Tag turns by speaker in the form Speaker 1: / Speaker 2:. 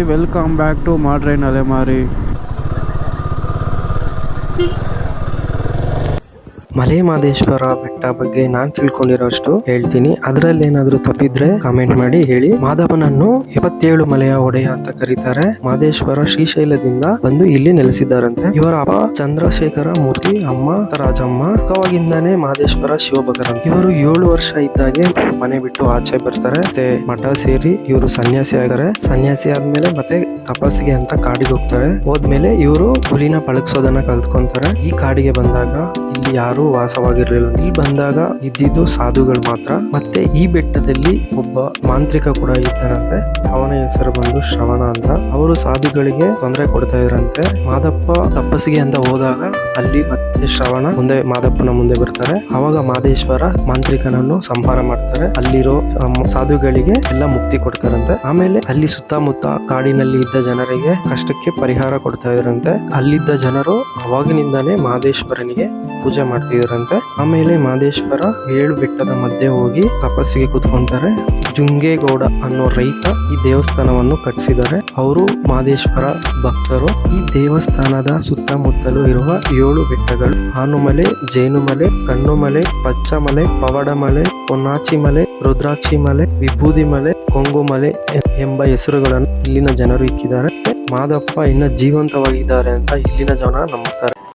Speaker 1: Welcome back to ಮಾಡ್ರೈನ್ ಅಲೆಮಾರಿ.
Speaker 2: ಮಲೆ ಮಹದೇಶ್ವರ ಬೆಟ್ಟ ಬಗ್ಗೆ ನಾನ್ ತಿಳ್ಕೊಂಡಿರೋಷ್ಟು ಹೇಳ್ತೀನಿ. ಅದರಲ್ಲಿ ಏನಾದ್ರೂ ತಪ್ಪಿದ್ರೆ ಕಾಮೆಂಟ್ ಮಾಡಿ ಹೇಳಿ. ಮಾಧವನನ್ನು 77 ಮಲೆಯ ಒಡೆಯ ಅಂತ ಕರೀತಾರೆ. ಮಹದೇಶ್ವರ ಶ್ರೀಶೈಲದಿಂದ ಬಂದು ಇಲ್ಲಿ ನೆಲೆಸಿದ್ದಾರಂತೆ. ಇವರ ಅಪ್ಪ ಚಂದ್ರಶೇಖರ ಮೂರ್ತಿ, ಅಮ್ಮ ರಾಜಮ್ಮ. ಚಿಕ್ಕವಾಗಿಂದಾನೇ ಮಹದೇಶ್ವರ ಶಿವಭಕ್ತರು. ಇವರು 7 ವರ್ಷ ಇದ್ದಾಗೆ ಮನೆ ಬಿಟ್ಟು ಆಚೆ ಬರ್ತಾರೆ. ಮತ್ತೆ ಮಠ ಸೇರಿ ಇವರು ಸನ್ಯಾಸಿ ಆಗ್ತಾರೆ. ಸನ್ಯಾಸಿ ಆದ್ಮೇಲೆ ಮತ್ತೆ ತಪಸ್ಸಿಗೆ ಅಂತ ಕಾಡಿಗೆ ಹೋಗ್ತಾರೆ. ಹೋದ್ಮೇಲೆ ಇವರು ಹುಲಿನ ಪಳಗ್ಸೋದನ್ನ ಕಲ್ತ್ಕೊಂತಾರೆ. ಈ ಕಾಡಿಗೆ ಬಂದಾಗ ಇಲ್ಲಿ ಯಾರು ವಾಸವಾಗಿರ್ಲಿಲ್ಲ. ಇಲ್ಲಿ ಬಂದಾಗ ಇದ್ದಿದ್ದು ಸಾಧುಗಳು ಮಾತ್ರ. ಮತ್ತೆ ಈ ಬೆಟ್ಟದಲ್ಲಿ ಒಬ್ಬ ಮಾಂತ್ರಿಕ ಕೂಡ ಇದ್ದಾನಂತೆ. ಅವನ ಹೆಸರು ಬಂದು ಶ್ರವಣ ಅಂತ. ಅವರು ಸಾಧುಗಳಿಗೆ ತೊಂದರೆ ಕೊಡ್ತಾ ಇದ್ರಂತೆ. ಮಾದಪ್ಪ ತಪಸ್ಸಿಗೆ ಅಂತ ಹೋದಾಗ ಅಲ್ಲಿ ಮತ್ತೆ ಶ್ರವಣ ಮಾದಪ್ಪನ ಮುಂದೆ ಬರ್ತಾರೆ. ಅವಾಗ ಮಹದೇಶ್ವರ ಮಾಂತ್ರಿಕನನ್ನು ಸಂಹಾರ ಮಾಡ್ತಾರೆ. ಅಲ್ಲಿರೋ ಸಾಧುಗಳಿಗೆ ಎಲ್ಲ ಮುಕ್ತಿ ಕೊಡ್ತಾರಂತೆ. ಆಮೇಲೆ ಅಲ್ಲಿ ಸುತ್ತಮುತ್ತ ಕಾಡಿನಲ್ಲಿ ಇದ್ದ ಜನರಿಗೆ ಕಷ್ಟಕ್ಕೆ ಪರಿಹಾರ ಕೊಡ್ತಾ ಇದ್ರಂತೆ. ಅಲ್ಲಿದ್ದ ಜನರು ಅವಾಗಿನಿಂದಾನೇ ಮಹದೇಶ್ವರನಿಗೆ ಪೂಜೆ ಮಾಡ್ತಿದ್ರಂತೆ. ಆಮೇಲೆ ಮಹದೇಶ್ವರ 7 ಬೆಟ್ಟದ ಮಧ್ಯೆ ಹೋಗಿ ತಪಸ್ಸಿಗೆ ಕೂತ್ಕೊಂತಾರೆ. ಜುಂಗೇಗೌಡ ಅನ್ನೋ ರೈತ ಈ ದೇವಸ್ಥಾನವನ್ನು ಕಟ್ಟಿಸಿದ್ದಾರೆ. ಅವರು ಮಹದೇಶ್ವರ ಭಕ್ತರು. ಈ ದೇವಸ್ಥಾನದ ಸುತ್ತಮುತ್ತಲು ಇರುವ 7 ಬೆಟ್ಟಗಳು ಆನುಮಲೆ, ಜೇನುಮಲೆ, ಕಣ್ಣುಮಲೆ, ಪಚ್ಚಮಲೆ, ಪವಡಮಲೆ, ಪೊನ್ನಾಚಿ ಮಲೆ, ರುದ್ರಾಕ್ಷಿ ಮಲೆ, ವಿಭೂದಿ ಮಲೆ, ಕೊಂಗುಮಲೆ ಎಂಬ ಹೆಸರುಗಳನ್ನು ಇಲ್ಲಿನ ಜನರು ಇಕ್ಕಿದ್ದಾರೆ. ಮಾದಪ್ಪ ಇನ್ನ ಜೀವಂತವಾಗಿದ್ದಾರೆ ಅಂತ ಇಲ್ಲಿನ ಜನ ನಂಬುತ್ತಾರೆ.